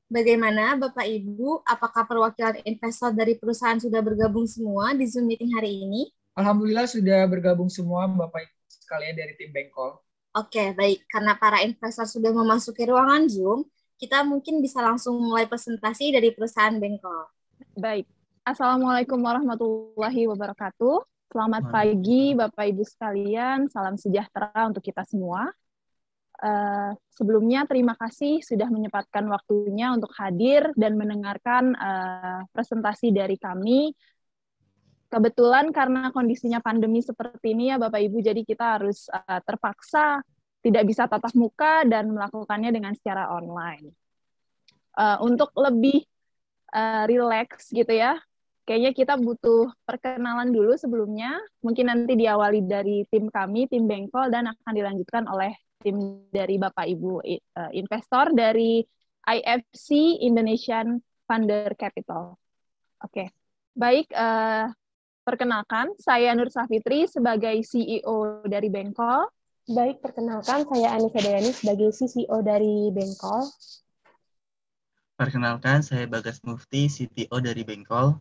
Bagaimana Bapak Ibu, apakah perwakilan investor dari perusahaan sudah bergabung semua di Zoom meeting hari ini? Alhamdulillah sudah bergabung semua Bapak Ibu sekalian dari tim Bengkol. Oke, baik. Karena para investor sudah memasuki ruangan Zoom, kita mungkin bisa langsung mulai presentasi dari perusahaan Bengkol. Baik. Assalamualaikum warahmatullahi wabarakatuh. Selamat pagi Bapak Ibu sekalian. Salam sejahtera untuk kita semua. Sebelumnya terima kasih sudah menyempatkan waktunya untuk hadir dan mendengarkan presentasi dari kami. Kebetulan karena kondisinya pandemi seperti ini ya Bapak Ibu, jadi kita harus terpaksa tidak bisa tatap muka dan melakukannya dengan secara online. Untuk lebih relax gitu ya, kayaknya kita butuh perkenalan dulu sebelumnya. Mungkin nanti diawali dari tim kami, tim Bengkol, dan akan dilanjutkan oleh tim dari Bapak Ibu investor dari IFC Indonesian Funder Capital. Oke, baik. Perkenalkan, saya Nur Safitri sebagai CEO dari Bengkol. Baik, perkenalkan saya Anissa Dayani sebagai CCO dari Bengkol. Perkenalkan, saya Bagas Mufti, CTO dari Bengkol.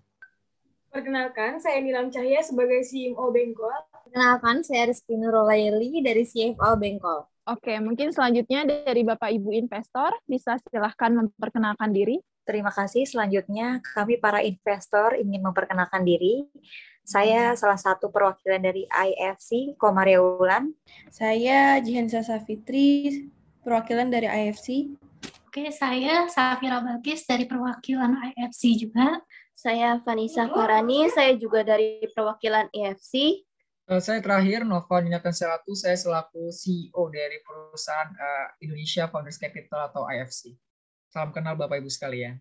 Perkenalkan, saya Nilam Cahya sebagai CMO Bengkol. Perkenalkan, saya Rizky Nurulaili dari CFO Bengkol. Oke, mungkin selanjutnya dari Bapak Ibu investor, bisa silahkan memperkenalkan diri. Terima kasih. Selanjutnya, kami para investor ingin memperkenalkan diri. Saya salah satu perwakilan dari IFC, Komaria Wulan. Saya Jihansa Safitri, perwakilan dari IFC. Oke, saya Safira Balkis dari perwakilan IFC juga. Saya Vanessa Farani, saya juga dari perwakilan IFC. Saya terakhir, Nova Ninatan Selatu, saya selaku CEO dari perusahaan Indonesia Founders Capital atau IFC. Salam kenal Bapak Ibu sekalian.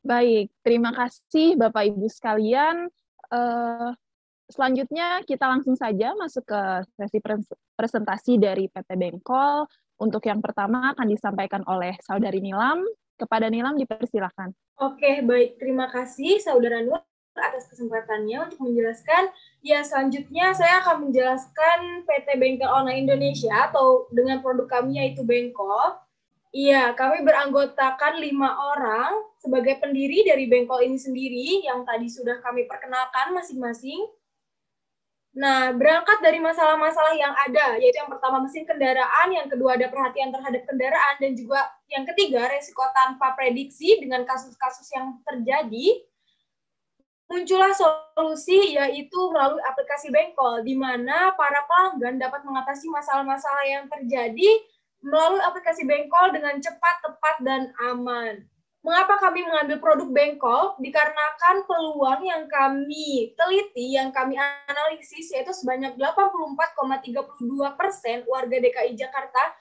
Baik, terima kasih Bapak Ibu sekalian. Selanjutnya kita langsung saja masuk ke sesi presentasi dari PT Bengkol. Untuk yang pertama akan disampaikan oleh Saudari Nilam. Kepada Nilam dipersilakan. Oke, baik. Terima kasih Saudara Nur atas kesempatannya untuk menjelaskan. Ya, selanjutnya saya akan menjelaskan PT Bengkel Online Indonesia atau dengan produk kami yaitu Bengkol. Iya, kami beranggotakan 5 orang sebagai pendiri dari Bengkol ini sendiri yang tadi sudah kami perkenalkan masing-masing. Nah, berangkat dari masalah-masalah yang ada, yaitu yang pertama mesin kendaraan, yang kedua ada perhatian terhadap kendaraan, dan juga yang ketiga resiko tanpa prediksi dengan kasus-kasus yang terjadi. Muncullah solusi yaitu melalui aplikasi Bengkol, di mana para pelanggan dapat mengatasi masalah-masalah yang terjadi melalui aplikasi Bengkol dengan cepat, tepat, dan aman. Mengapa kami mengambil produk Bengkol? Dikarenakan peluang yang kami teliti, yang kami analisis, yaitu sebanyak 84,32% warga DKI Jakarta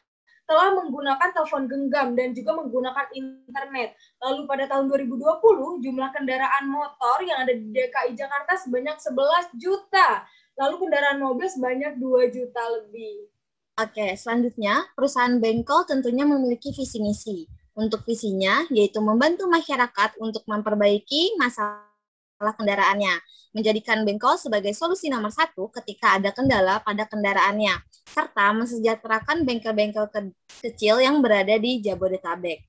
telah menggunakan telepon genggam dan juga menggunakan internet. Lalu pada tahun 2020, jumlah kendaraan motor yang ada di DKI Jakarta sebanyak 11 juta. Lalu kendaraan mobil sebanyak 2 juta lebih. Oke, selanjutnya perusahaan Bengkol tentunya memiliki visi misi. Untuk visinya, yaitu membantu masyarakat untuk memperbaiki masalah kendaraannya, menjadikan Bengkol sebagai solusi nomor 1 ketika ada kendala pada kendaraannya, serta mensejahterakan bengkel-bengkel kecil yang berada di Jabodetabek.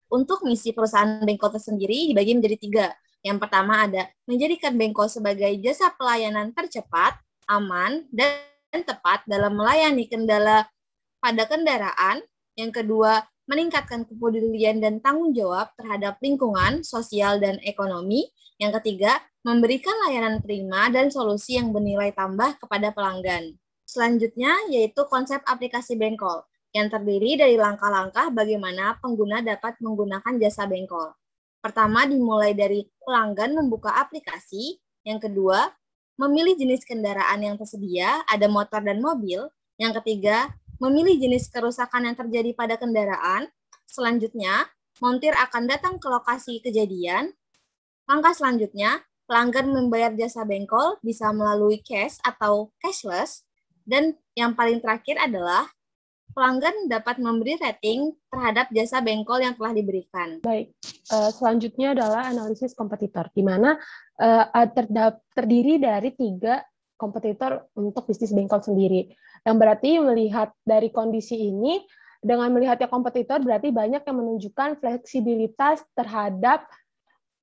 Untuk misi perusahaan Bengkol tersendiri dibagi menjadi 3. Yang pertama ada menjadikan Bengkol sebagai jasa pelayanan tercepat, aman, dan tepat dalam melayani kendala pada kendaraan. Yang kedua, meningkatkan kepedulian dan tanggung jawab terhadap lingkungan, sosial, dan ekonomi. Yang ketiga, memberikan layanan prima dan solusi yang bernilai tambah kepada pelanggan. Selanjutnya, yaitu konsep aplikasi Bengkol, yang terdiri dari langkah-langkah bagaimana pengguna dapat menggunakan jasa Bengkol. Pertama, dimulai dari pelanggan membuka aplikasi. Yang kedua, memilih jenis kendaraan yang tersedia, ada motor dan mobil. Yang ketiga, memilih jenis kerusakan yang terjadi pada kendaraan. Selanjutnya, montir akan datang ke lokasi kejadian. Langkah selanjutnya, pelanggan membayar jasa Bengkol bisa melalui cash atau cashless. Dan yang paling terakhir adalah pelanggan dapat memberi rating terhadap jasa Bengkol yang telah diberikan. Baik, selanjutnya adalah analisis kompetitor, di mana terdiri dari 3 kompetitor untuk bisnis Bengkol sendiri. Yang berarti melihat dari kondisi ini, dengan melihatnya kompetitor berarti banyak yang menunjukkan fleksibilitas terhadap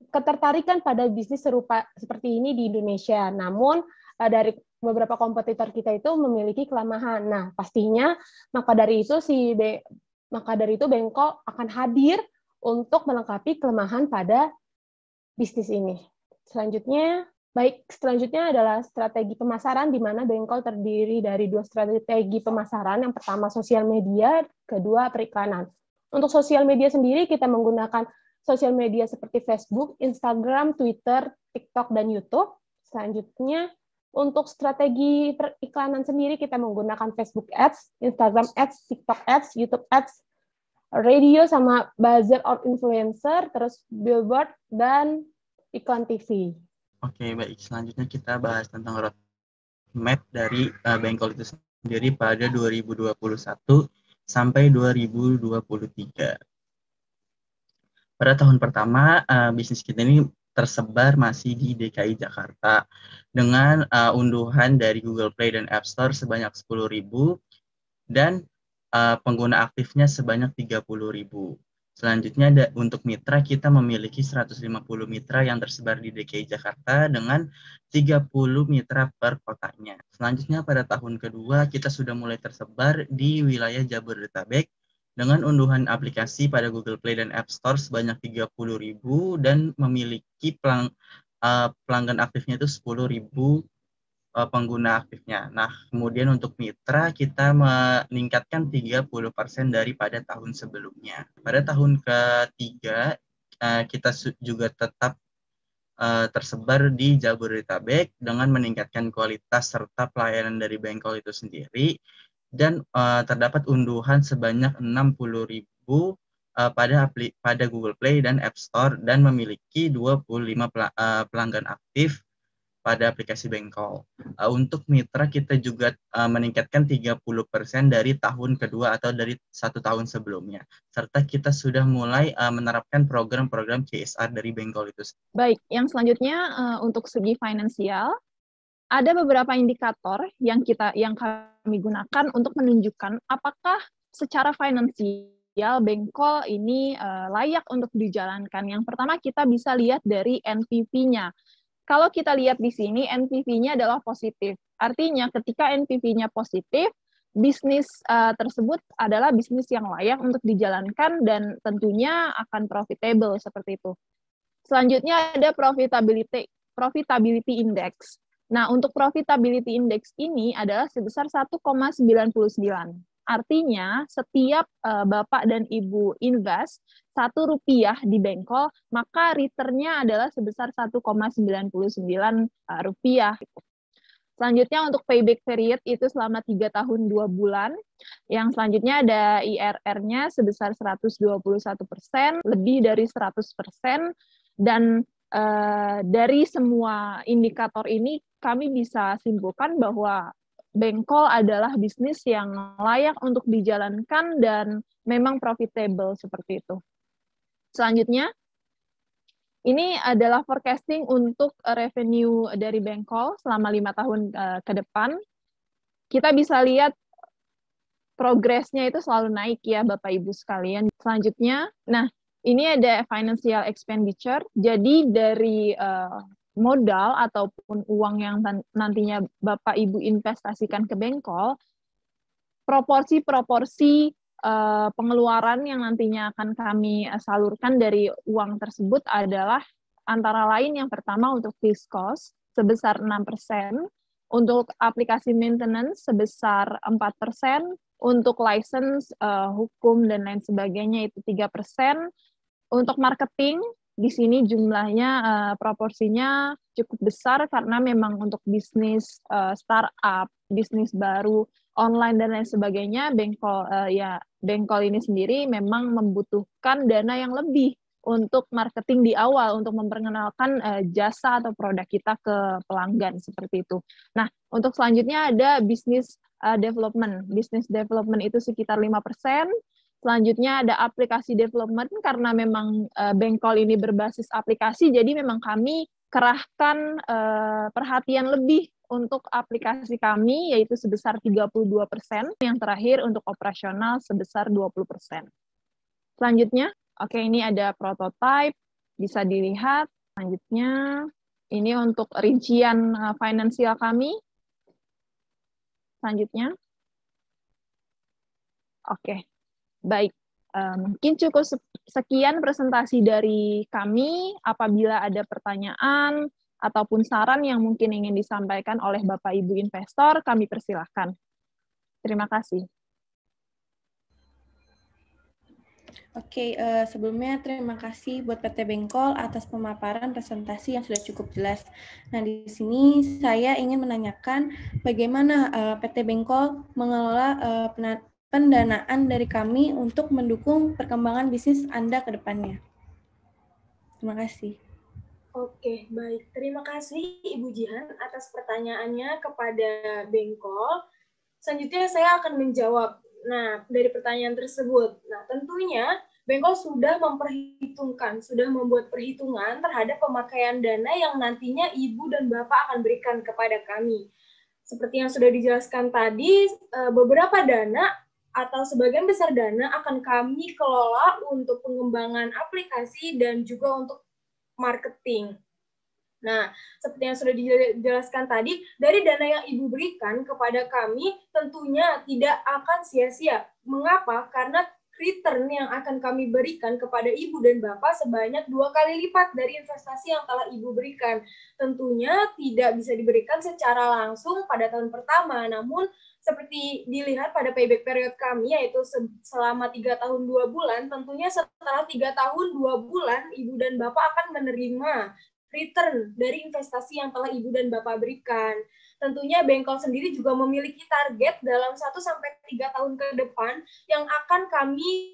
ketertarikan pada bisnis serupa seperti ini di Indonesia. Namun dari beberapa kompetitor kita itu memiliki kelemahan. Nah, pastinya maka dari itu Bengkel akan hadir untuk melengkapi kelemahan pada bisnis ini. Selanjutnya adalah strategi pemasaran, di mana Bengkel terdiri dari 2 strategi pemasaran. Yang pertama sosial media, kedua periklanan. Untuk sosial media sendiri kita menggunakan sosial media seperti Facebook, Instagram, Twitter, TikTok, dan YouTube. Selanjutnya untuk strategi periklanan sendiri kita menggunakan Facebook Ads, Instagram Ads, TikTok Ads, YouTube Ads, radio sama buzzer or influencer, terus billboard, dan iklan TV. Oke, baik. Selanjutnya kita bahas tentang roadmap dari Bengkel itu sendiri pada 2021 sampai 2023. Pada tahun pertama, bisnis kita ini tersebar masih di DKI Jakarta dengan unduhan dari Google Play dan App Store sebanyak 10.000 dan pengguna aktifnya sebanyak 30.000. Selanjutnya untuk mitra, kita memiliki 150 mitra yang tersebar di DKI Jakarta dengan 30 mitra per kotanya. Selanjutnya pada tahun kedua kita sudah mulai tersebar di wilayah Jabodetabek dengan unduhan aplikasi pada Google Play dan App Store sebanyak 30.000 dan memiliki pelanggan aktifnya itu 10.000 pengguna aktifnya. Nah, kemudian untuk mitra kita meningkatkan 30% daripada tahun sebelumnya. Pada tahun ketiga kita juga tetap tersebar di Jabodetabek dengan meningkatkan kualitas serta pelayanan dari Bengkel itu sendiri, dan terdapat unduhan sebanyak 60.000 pada Google Play dan App Store dan memiliki 25 pelanggan aktif pada aplikasi Bengkel. Untuk mitra kita juga meningkatkan 30% dari tahun kedua atau dari 1 tahun sebelumnya. Serta kita sudah mulai menerapkan program-program CSR dari Bengkel itu. Baik, yang selanjutnya untuk segi finansial, ada beberapa indikator yang kami gunakan untuk menunjukkan apakah secara finansial Bengkel ini layak untuk dijalankan. Yang pertama kita bisa lihat dari NPV-nya. Kalau kita lihat di sini, NPV-nya adalah positif. Artinya ketika NPV-nya positif, bisnis tersebut adalah bisnis yang layak untuk dijalankan dan tentunya akan profitable seperti itu. Selanjutnya ada profitability index. Nah, untuk profitability index ini adalah sebesar 1,99. Artinya, setiap Bapak dan Ibu invest Rp1 di Bengkel, maka return-nya adalah sebesar Rp1,99. Selanjutnya untuk payback period itu selama 3 tahun 2 bulan. Yang selanjutnya ada IRR-nya sebesar 121%, lebih dari 100%, dan dari semua indikator ini kami bisa simpulkan bahwa Bengkel adalah bisnis yang layak untuk dijalankan dan memang profitable seperti itu. Selanjutnya, ini adalah forecasting untuk revenue dari Bengkel selama 5 tahun ke depan. Kita bisa lihat progresnya itu selalu naik ya Bapak Ibu sekalian. Selanjutnya, nah ini ada financial expenditure. Jadi dari modal ataupun uang yang nantinya Bapak Ibu investasikan ke Bengkel, proporsi pengeluaran yang nantinya akan kami salurkan dari uang tersebut adalah antara lain yang pertama untuk fixed cost sebesar 6%, untuk aplikasi maintenance sebesar 4%, untuk license, hukum, dan lain sebagainya itu 3%, untuk marketing di sini jumlahnya proporsinya cukup besar karena memang untuk bisnis startup, bisnis baru, online dan lain sebagainya, Bengkel ini sendiri memang membutuhkan dana yang lebih untuk marketing di awal, untuk memperkenalkan jasa atau produk kita ke pelanggan seperti itu. Nah, untuk selanjutnya ada bisnis development. Bisnis development itu sekitar 5%. Selanjutnya ada aplikasi development, karena memang Bengkel ini berbasis aplikasi, jadi memang kami kerahkan perhatian lebih untuk aplikasi kami, yaitu sebesar 32%, yang terakhir untuk operasional sebesar 20%. Selanjutnya, oke, ini ada prototype, bisa dilihat. Selanjutnya, ini untuk rincian finansial kami. Selanjutnya, oke, baik. Mungkin cukup sekian presentasi dari kami. Apabila ada pertanyaan ataupun saran yang mungkin ingin disampaikan oleh Bapak Ibu investor, kami persilahkan. Terima kasih. Oke, sebelumnya terima kasih buat PT Bengkol atas pemaparan presentasi yang sudah cukup jelas. Nah, di sini saya ingin menanyakan bagaimana PT Bengkol mengelola pendanaan dari kami untuk mendukung perkembangan bisnis Anda ke depannya. Terima kasih. Oke, baik. Terima kasih Ibu Jihan atas pertanyaannya kepada Bengkol. Selanjutnya saya akan menjawab. Nah, dari pertanyaan tersebut. Nah, tentunya Bengkol sudah membuat perhitungan terhadap pemakaian dana yang nantinya Ibu dan Bapak akan berikan kepada kami. Seperti yang sudah dijelaskan tadi, beberapa dana atau sebagian besar dana akan kami kelola untuk pengembangan aplikasi dan juga untuk marketing. Nah, seperti yang sudah dijelaskan tadi, dari dana yang Ibu berikan kepada kami tentunya tidak akan sia-sia. Mengapa? Karena return yang akan kami berikan kepada Ibu dan Bapak sebanyak 2 kali lipat dari investasi yang telah Ibu berikan. Tentunya tidak bisa diberikan secara langsung pada tahun pertama, namun seperti dilihat pada payback period kami, yaitu selama 3 tahun 2 bulan, tentunya setelah 3 tahun 2 bulan, Ibu dan Bapak akan menerima return dari investasi yang telah Ibu dan Bapak berikan. Tentunya Bengkol sendiri juga memiliki target dalam 1-3 tahun ke depan yang akan kami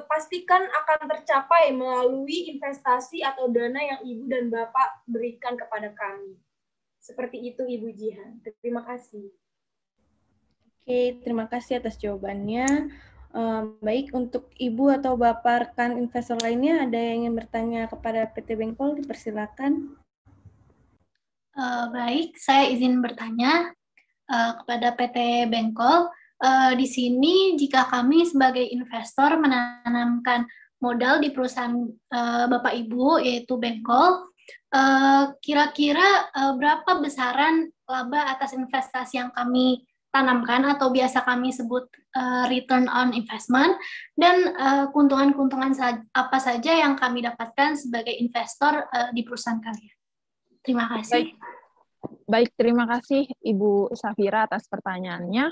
pastikan akan tercapai melalui investasi atau dana yang Ibu dan Bapak berikan kepada kami. Seperti itu Ibu Jihan. Terima kasih. Oke, terima kasih atas jawabannya. Baik, untuk Ibu atau Bapak rekan investor lainnya, ada yang ingin bertanya kepada PT Bengkol, dipersilakan. Baik, saya izin bertanya kepada PT Bengkol. Di sini, jika kami sebagai investor menanamkan modal di perusahaan Bapak Ibu, yaitu Bengkol, kira-kira berapa besaran laba atas investasi yang kami tanamkan atau biasa kami sebut return on investment, dan keuntungan-keuntungan apa saja yang kami dapatkan sebagai investor di perusahaan kalian. Terima kasih. Baik, terima kasih Ibu Safira atas pertanyaannya.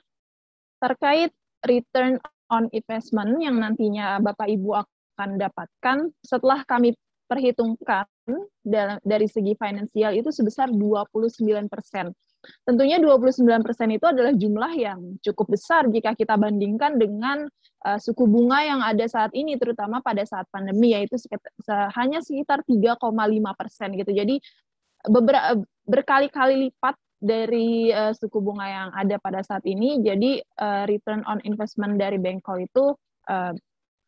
Terkait return on investment yang nantinya Bapak Ibu akan dapatkan setelah kami perhitungkan dari segi finansial itu sebesar 29%. Tentunya 29% itu adalah jumlah yang cukup besar jika kita bandingkan dengan suku bunga yang ada saat ini, terutama pada saat pandemi, yaitu hanya sekitar 3,5% gitu. Jadi berkali-kali lipat dari suku bunga yang ada pada saat ini. Jadi return on investment dari Bengkol itu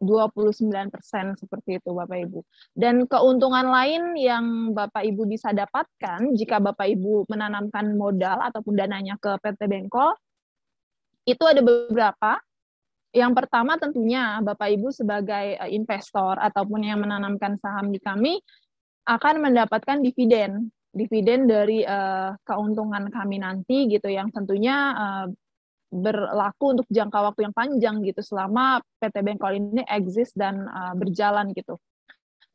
29% seperti itu Bapak Ibu. Dan keuntungan lain yang Bapak Ibu bisa dapatkan jika Bapak Ibu menanamkan modal ataupun dananya ke PT Bengkol, itu ada beberapa. Yang pertama tentunya Bapak Ibu sebagai investor ataupun yang menanamkan saham di kami akan mendapatkan dividen dari keuntungan kami nanti gitu, yang tentunya berlaku untuk jangka waktu yang panjang gitu selama PT Bengkol ini eksis dan berjalan gitu.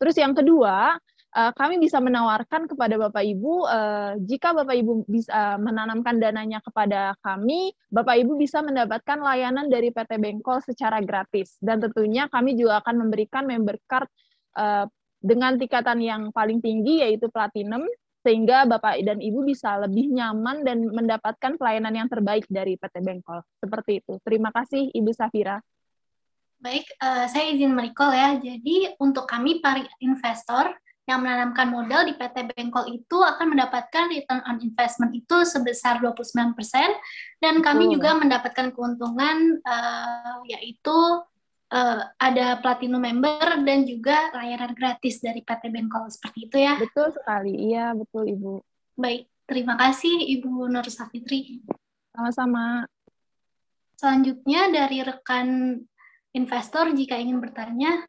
Terus yang kedua, kami bisa menawarkan kepada Bapak Ibu, jika Bapak Ibu bisa menanamkan dananya kepada kami, Bapak Ibu bisa mendapatkan layanan dari PT Bengkol secara gratis. Dan tentunya kami juga akan memberikan member card dengan tingkatan yang paling tinggi, yaitu Platinum, sehingga Bapak dan Ibu bisa lebih nyaman dan mendapatkan pelayanan yang terbaik dari PT Bengkol. Seperti itu. Terima kasih, Ibu Safira. Baik, saya izin merecall ya. Jadi untuk kami para investor yang menanamkan modal di PT Bengkol itu akan mendapatkan return on investment itu sebesar 29%, dan kami juga mendapatkan keuntungan yaitu ada platinum member dan juga layanan gratis dari PT Bengkol. Seperti itu ya? Betul sekali, iya betul Ibu. Baik, terima kasih Ibu Nur Safitri. Sama-sama. Selanjutnya dari rekan investor jika ingin bertanya.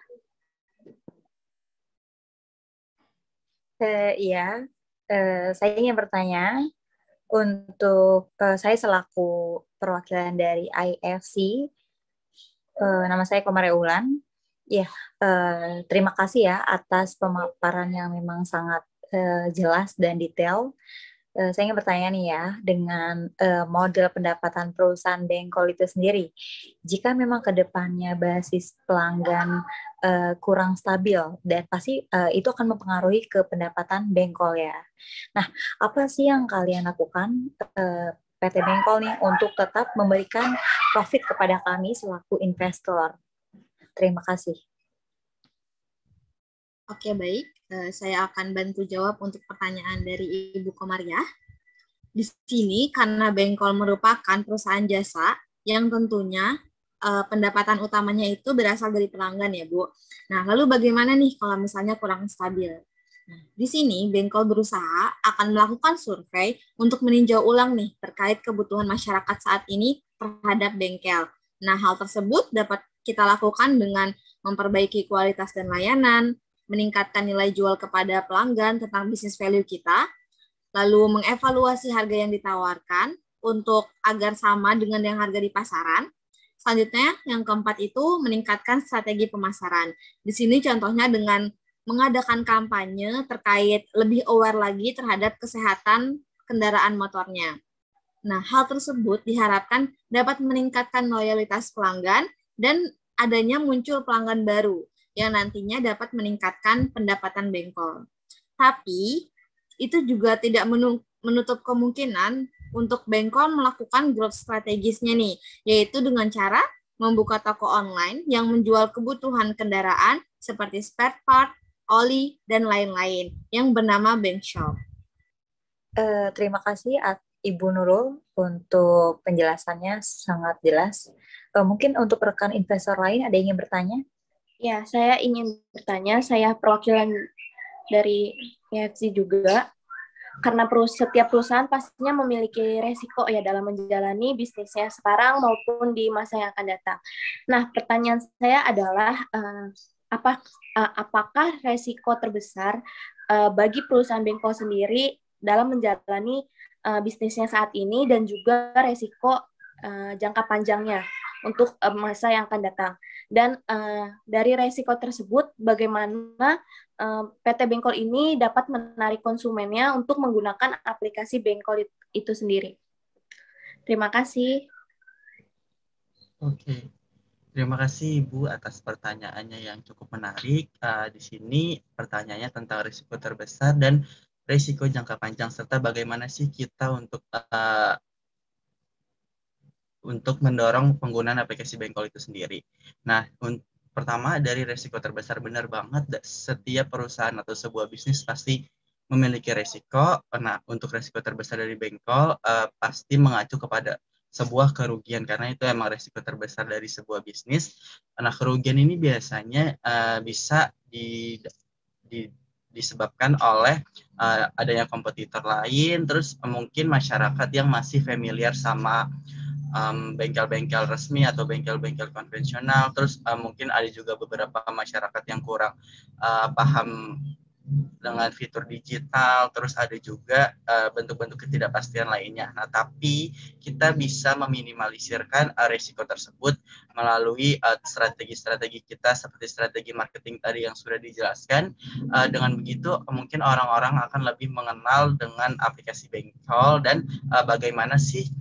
Iya, saya ingin bertanya untuk saya selaku perwakilan dari IFC. Nama saya Komare Ulan. Ya, terima kasih ya atas pemaparan yang memang sangat jelas dan detail. Saya ingin bertanya nih ya, dengan model pendapatan perusahaan Bengkol itu sendiri, jika memang ke depannya basis pelanggan kurang stabil, dan pasti itu akan mempengaruhi ke pendapatan Bengkol ya. Nah, apa sih yang kalian lakukan PT Bengkol nih untuk tetap memberikan profit kepada kami selaku investor? Terima kasih. Oke, baik. Saya akan bantu jawab untuk pertanyaan dari Ibu Komariah. Di sini, karena Bengkol merupakan perusahaan jasa yang tentunya pendapatan utamanya itu berasal dari pelanggan ya, Bu. Nah, lalu bagaimana nih kalau misalnya kurang stabil? Nah, di sini Bengkol berusaha akan melakukan survei untuk meninjau ulang nih terkait kebutuhan masyarakat saat ini terhadap bengkel. Nah, hal tersebut dapat kita lakukan dengan memperbaiki kualitas dan layanan, meningkatkan nilai jual kepada pelanggan tentang bisnis value kita, lalu mengevaluasi harga yang ditawarkan untuk agar sama dengan yang harga di pasaran. Selanjutnya, yang keempat itu meningkatkan strategi pemasaran. Di sini contohnya dengan mengadakan kampanye terkait lebih aware lagi terhadap kesehatan kendaraan motornya. Nah, hal tersebut diharapkan dapat meningkatkan loyalitas pelanggan dan adanya muncul pelanggan baru yang nantinya dapat meningkatkan pendapatan Bengkol. Tapi, itu juga tidak menutup kemungkinan untuk Bengkol melakukan growth strategisnya nih, yaitu dengan cara membuka toko online yang menjual kebutuhan kendaraan seperti spare part, oli, dan lain-lain yang bernama Bengshop. Terima kasih Ibu Nurul untuk penjelasannya sangat jelas. Mungkin untuk rekan investor lain ada yang ingin bertanya? Ya, saya ingin bertanya. Saya perwakilan dari IFC juga. Karena setiap perusahaan pastinya memiliki resiko ya dalam menjalani bisnisnya sekarang maupun di masa yang akan datang. Nah, pertanyaan saya adalah apakah resiko terbesar bagi perusahaan Bengkol sendiri dalam menjalani bisnisnya saat ini dan juga resiko jangka panjangnya untuk masa yang akan datang. Dan dari resiko tersebut, bagaimana PT Bengkol ini dapat menarik konsumennya untuk menggunakan aplikasi Bengkol itu sendiri. Terima kasih. Oke. Terima kasih Ibu atas pertanyaannya yang cukup menarik. Di sini pertanyaannya tentang risiko terbesar dan risiko jangka panjang serta bagaimana sih kita untuk mendorong penggunaan aplikasi Bengkol itu sendiri. Nah, pertama dari risiko terbesar, benar banget, setiap perusahaan atau sebuah bisnis pasti memiliki risiko. Nah, untuk risiko terbesar dari Bengkol pasti mengacu kepada sebuah kerugian, karena itu emang risiko terbesar dari sebuah bisnis. Nah, kerugian ini biasanya bisa disebabkan oleh adanya kompetitor lain, terus mungkin masyarakat yang masih familiar sama bengkel-bengkel resmi atau bengkel-bengkel konvensional, terus mungkin ada juga beberapa masyarakat yang kurang paham dengan fitur digital, terus ada juga bentuk-bentuk ketidakpastian lainnya. Nah, tapi kita bisa meminimalisirkan risiko tersebut melalui strategi-strategi kita seperti strategi marketing tadi yang sudah dijelaskan. Dengan begitu, mungkin orang-orang akan lebih mengenal dengan aplikasi Bengkol dan bagaimana sih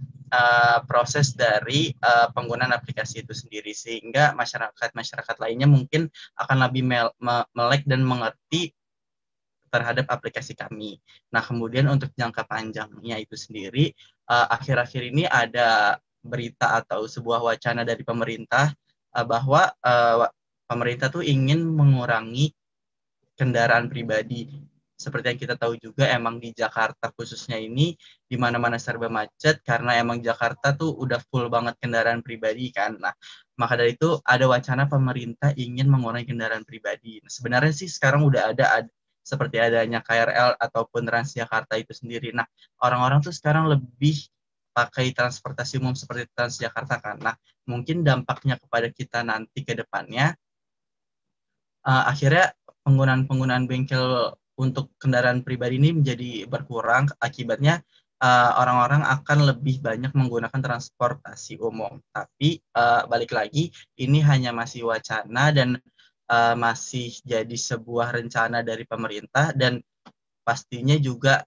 proses dari penggunaan aplikasi itu sendiri, sehingga masyarakat lainnya mungkin akan lebih melek dan mengerti terhadap aplikasi kami. Nah, kemudian untuk jangka panjangnya itu sendiri, akhir-akhir ini ada berita atau sebuah wacana dari pemerintah bahwa pemerintah tuh ingin mengurangi kendaraan pribadi. Seperti yang kita tahu juga, emang di Jakarta khususnya ini di mana-mana serba macet karena emang Jakarta tuh udah full banget kendaraan pribadi kan. Nah, Maka dari itu ada wacana pemerintah ingin mengurangi kendaraan pribadi. Nah, sebenarnya sih sekarang udah ada seperti adanya KRL ataupun Transjakarta itu sendiri. Nah, orang-orang tuh sekarang lebih pakai transportasi umum seperti Transjakarta kan. Nah, mungkin dampaknya kepada kita nanti ke depannya, akhirnya penggunaan bengkel untuk kendaraan pribadi ini menjadi berkurang. Akibatnya orang-orang akan lebih banyak menggunakan transportasi umum. Tapi balik lagi, ini hanya masih wacana dan masih jadi sebuah rencana dari pemerintah, dan pastinya juga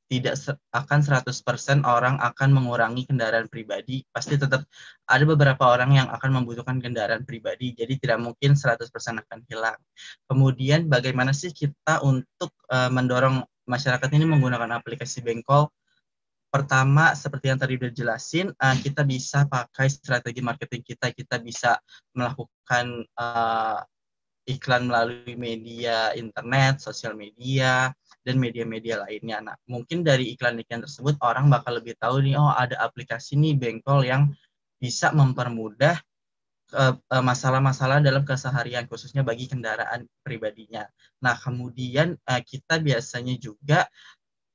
tidak akan 100% orang akan mengurangi kendaraan pribadi. Pasti tetap ada beberapa orang yang akan membutuhkan kendaraan pribadi, jadi tidak mungkin 100% akan hilang. Kemudian bagaimana sih kita untuk mendorong masyarakat ini menggunakan aplikasi Bengkol? Pertama, seperti yang tadi udah jelasin, kita bisa pakai strategi marketing kita bisa melakukan iklan melalui media internet, sosial media, dan media-media lainnya. Nah, mungkin dari iklan-iklan tersebut orang bakal lebih tahu nih, oh ada aplikasi nih Bengkol yang bisa mempermudah masalah-masalah dalam keseharian, khususnya bagi kendaraan pribadinya. Nah, kemudian kita biasanya juga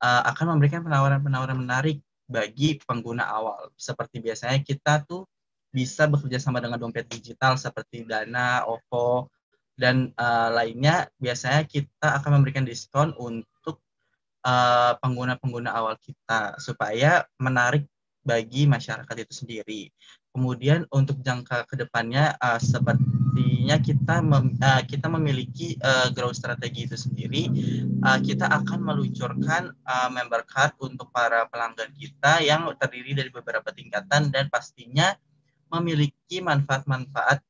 akan memberikan penawaran-penawaran menarik bagi pengguna awal. Seperti biasanya kita tuh bisa bekerja sama dengan dompet digital seperti Dana, OVO, dan lainnya. Biasanya kita akan memberikan diskon untuk pengguna-pengguna awal kita supaya menarik bagi masyarakat itu sendiri. Kemudian untuk jangka kedepannya sepertinya kita memiliki growth strategi itu sendiri. Kita akan meluncurkan member card untuk para pelanggan kita yang terdiri dari beberapa tingkatan dan pastinya memiliki manfaat-manfaat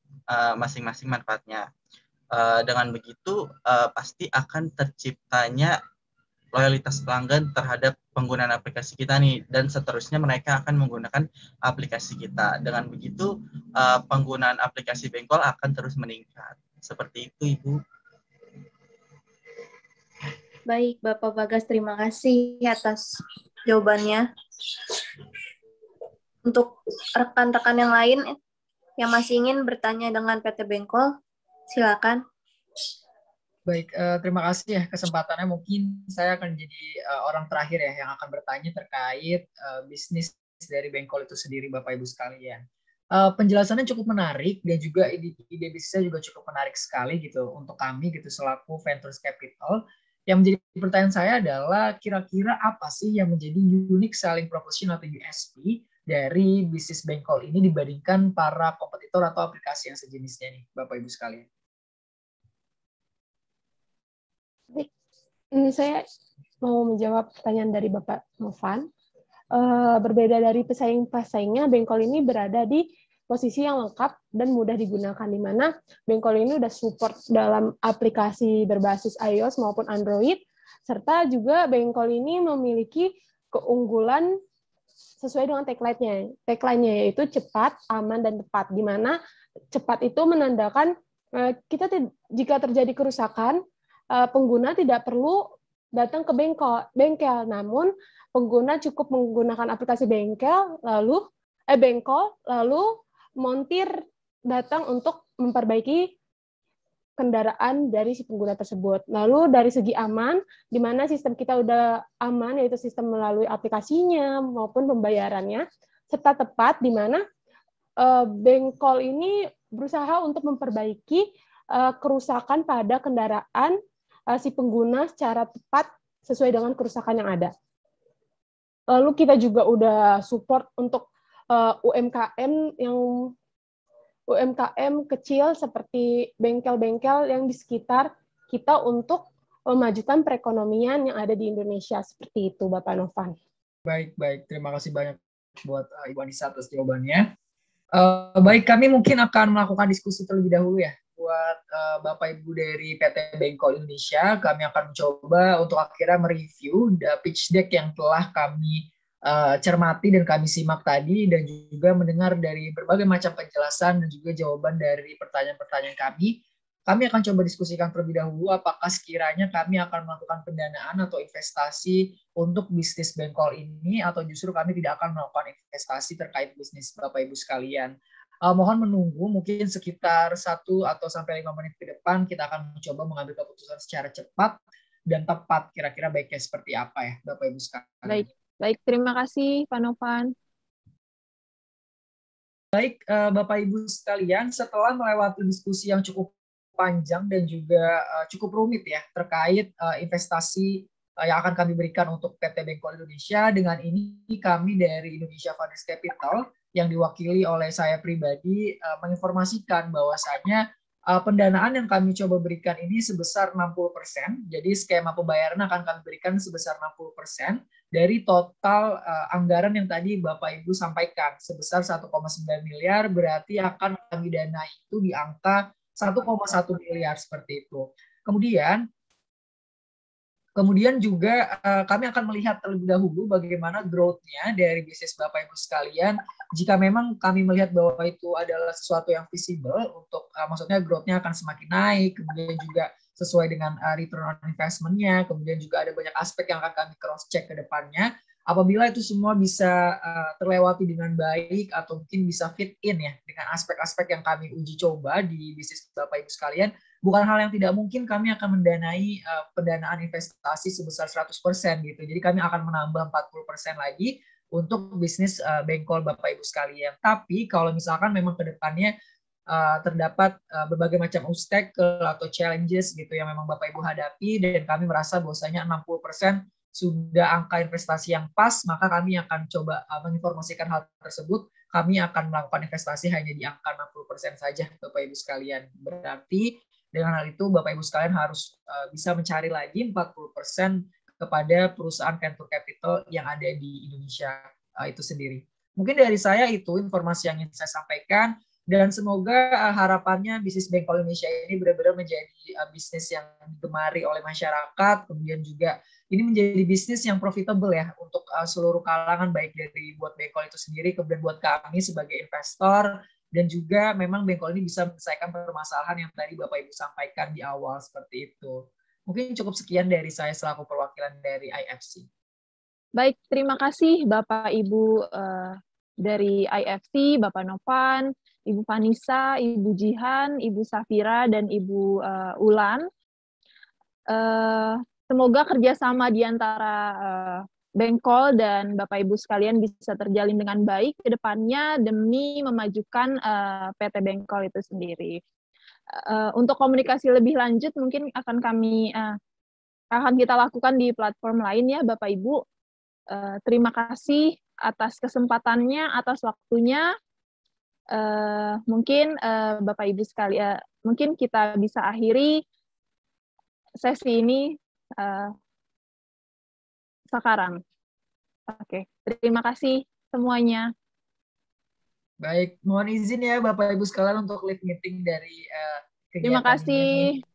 masing-masing manfaatnya. Dengan begitu pasti akan terciptanya loyalitas pelanggan terhadap penggunaan aplikasi kita nih, dan seterusnya mereka akan menggunakan aplikasi kita. Dengan begitu penggunaan aplikasi Bengkol akan terus meningkat. Seperti itu, Ibu. Baik, Bapak Bagas, terima kasih atas jawabannya. Untuk rekan-rekan yang lain yang masih ingin bertanya dengan PT Bengkol, silakan. Baik, terima kasih ya kesempatannya. Mungkin saya akan jadi orang terakhir ya yang akan bertanya terkait bisnis dari Bengkol itu sendiri, Bapak Ibu sekalian. Penjelasannya cukup menarik dan juga ide bisnisnya juga cukup menarik sekali gitu untuk kami gitu selaku Ventures Capital. Yang menjadi pertanyaan saya adalah kira-kira apa sih yang menjadi unique selling proposition atau USP dari bisnis Bengkol ini dibandingkan para kompetitor atau aplikasi yang sejenisnya nih, Bapak Ibu sekalian? Saya mau menjawab pertanyaan dari Bapak Novan. Berbeda dari pesaing-pesaingnya, Bengkol ini berada di posisi yang lengkap dan mudah digunakan, di mana Bengkol ini udah support dalam aplikasi berbasis iOS maupun Android, serta juga Bengkol ini memiliki keunggulan sesuai dengan tagline-nya yaitu cepat, aman, dan tepat, di mana cepat itu menandakan kita jika terjadi kerusakan, pengguna tidak perlu datang ke bengkel, namun pengguna cukup menggunakan aplikasi Bengkol, lalu montir datang untuk memperbaiki kendaraan dari si pengguna tersebut. Lalu dari segi aman, di mana sistem kita udah aman, yaitu sistem melalui aplikasinya maupun pembayarannya, serta tepat, di mana Bengkol ini berusaha untuk memperbaiki kerusakan pada kendaraan si pengguna secara tepat sesuai dengan kerusakan yang ada. Lalu kita juga udah support untuk UMKM kecil seperti bengkel-bengkel yang di sekitar kita untuk memajukan perekonomian yang ada di Indonesia. Seperti itu, Bapak Novan. Baik. Terima kasih banyak buat Ibu Anissa atas jawabannya. Baik, kami mungkin akan melakukan diskusi terlebih dahulu ya. Buat Bapak Ibu dari PT Bengkol Indonesia, kami akan mencoba untuk akhirnya mereview pitch deck yang telah kami cermati dan kami simak tadi, dan juga mendengar dari berbagai macam penjelasan dan juga jawaban dari pertanyaan-pertanyaan kami. Kami akan coba diskusikan terlebih dahulu apakah sekiranya kami akan melakukan pendanaan atau investasi untuk bisnis Bengkol ini, atau justru kami tidak akan melakukan investasi terkait bisnis Bapak Ibu sekalian. Mohon menunggu mungkin sekitar 1 atau sampai 5 menit ke depan kita akan mencoba mengambil keputusan secara cepat dan tepat kira-kira baiknya seperti apa ya Bapak Ibu sekalian. Baik, terima kasih Pak Novan. Baik Bapak Ibu sekalian, setelah melewati diskusi yang cukup panjang dan juga cukup rumit ya terkait investasi yang akan kami berikan untuk PT Bengkol Indonesia, dengan ini kami dari Indonesia Founders Capital yang diwakili oleh saya pribadi menginformasikan bahwasanya pendanaan yang kami coba berikan ini sebesar 60%. Jadi skema pembayaran akan kami berikan sebesar 60% dari total anggaran yang tadi Bapak Ibu sampaikan sebesar 1,9 miliar, berarti akan kami dana itu di angka 1,1 miliar seperti itu. Kemudian juga kami akan melihat terlebih dahulu bagaimana growth-nya dari bisnis Bapak Ibu sekalian. Jika memang kami melihat bahwa itu adalah sesuatu yang visible untuk maksudnya growth-nya akan semakin naik, kemudian juga sesuai dengan return on investment-nya, kemudian juga ada banyak aspek yang akan kami cross-check ke depannya. Apabila itu semua bisa terlewati dengan baik atau mungkin bisa fit in ya dengan aspek-aspek yang kami uji coba di bisnis Bapak Ibu sekalian, bukan hal yang tidak mungkin kami akan mendanai pendanaan investasi sebesar 100% gitu. Jadi kami akan menambah 40% lagi untuk bisnis Bengkol Bapak Ibu sekalian. Tapi kalau misalkan memang ke depannya terdapat berbagai macam obstacle atau challenges gitu yang memang Bapak Ibu hadapi dan kami merasa bahwasanya 60% sudah angka investasi yang pas, maka kami akan coba menginformasikan hal tersebut. Kami akan melakukan investasi hanya di angka 60% saja Bapak Ibu sekalian. Berarti dengan hal itu Bapak Ibu sekalian harus bisa mencari lagi 40% kepada perusahaan venture capital yang ada di Indonesia itu sendiri. Mungkin dari saya itu informasi yang ingin saya sampaikan, dan semoga harapannya bisnis Bengkol Indonesia ini benar-benar menjadi bisnis yang digemari oleh masyarakat, kemudian juga ini menjadi bisnis yang profitable ya untuk seluruh kalangan, baik dari buat Bengkol itu sendiri, kemudian buat kami sebagai investor, dan juga memang Bengkol ini bisa menyelesaikan permasalahan yang tadi Bapak Ibu sampaikan di awal seperti itu. Mungkin cukup sekian dari saya selaku perwakilan dari IFC. Baik, terima kasih Bapak Ibu dari IFC, Bapak Novan, Ibu Vanessa, Ibu Jihan, Ibu Safira, dan Ibu Ulan. Semoga kerjasama di antara Bengkol dan Bapak Ibu sekalian bisa terjalin dengan baik ke depannya demi memajukan PT Bengkol itu sendiri. Untuk komunikasi lebih lanjut mungkin akan kita lakukan di platform lain ya Bapak Ibu. Terima kasih atas kesempatannya, atas waktunya. Mungkin Bapak Ibu sekalian, mungkin kita bisa akhiri sesi ini sekarang. Oke, terima kasih semuanya. Baik, mohon izin ya Bapak Ibu sekalian untuk live meeting dari kegiatan Terima kasih. ini.